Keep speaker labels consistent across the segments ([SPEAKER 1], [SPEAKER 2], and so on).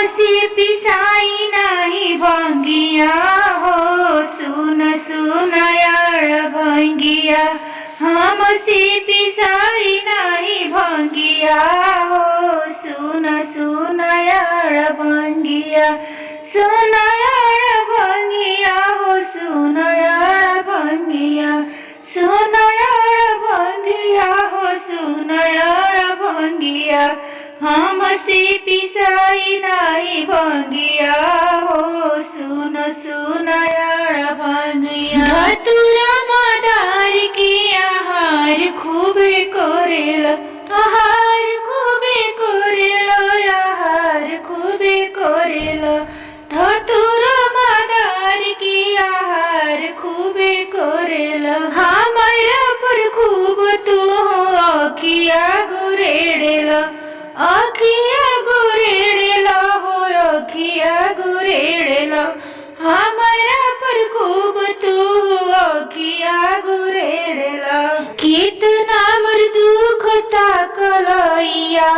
[SPEAKER 1] हमसे पिसाई नहीं भंगिया हो, सुन सुन यार भंगिया। हमसे पिसाई नहीं भंगिया हो, सुन सुन यार भंगिया। सुन यार भंगिया हो, सुन यार भंगिया। सुन यार भंगिया हो, सुन यार भंगिया। हमसे पिसाई नहीं भंगिया हो, सुन सुन यार भंगिया। धतूरा मदार के आहार खूबे करेला, आहार खूबे करेला, आहार खूबे करेला। धतूरा मदार के आहार खूबे करेला। हमारा पर खूब तू अखिया गुरेड़ेला, अखिया गुरेड़ेला हो, अखिया गुरेड़ेला। हमारा पर खूब तू अखिया गुरेड़ेला। कितना मोर दुख ताकलैया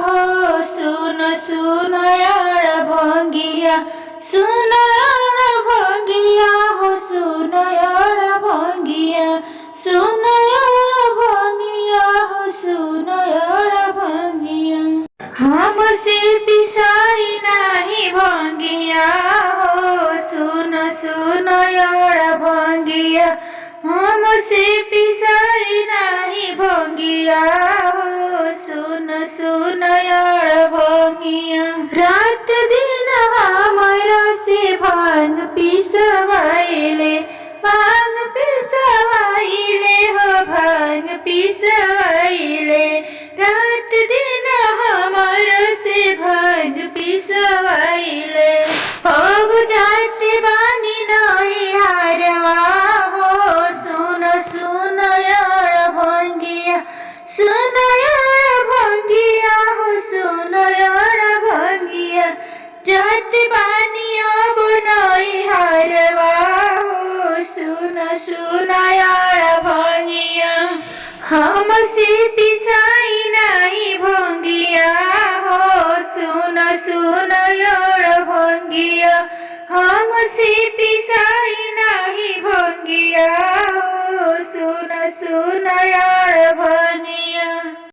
[SPEAKER 1] हो, सुन सुन यार भंगिया। सुन यार भंगिया हो, सुन यार भंगिया। सुन यार भंगिया हो, सुन यार भंगिया। हमसे पिसाई नहीं भंगिया हो, सुन सुन यार भंगिया। हमसे पिसाई नहीं भंगिया हो, सुन सुन यार भंगिया। रात दिन हमारा से भांग पिसवाइले, भांग पिसवाइले हो, भांग पिसवाइले। रात दिन हमारा से भांग पिसवाइले। अब जाते बानी नहीं हारवा हो, सुन सुन यार भंगिया। सुन यार भंगिया हो, सुन यार भंगिया। जाते बानी अब नहीं हारवा हो, सुन सुन यार भंगिया। हमसे पिसाई नहीं भंगिया हो, सुन सुन यार भंगिया। हमसे पिसाई नहीं भंगिया हो, सुन सुन यार भंगिया।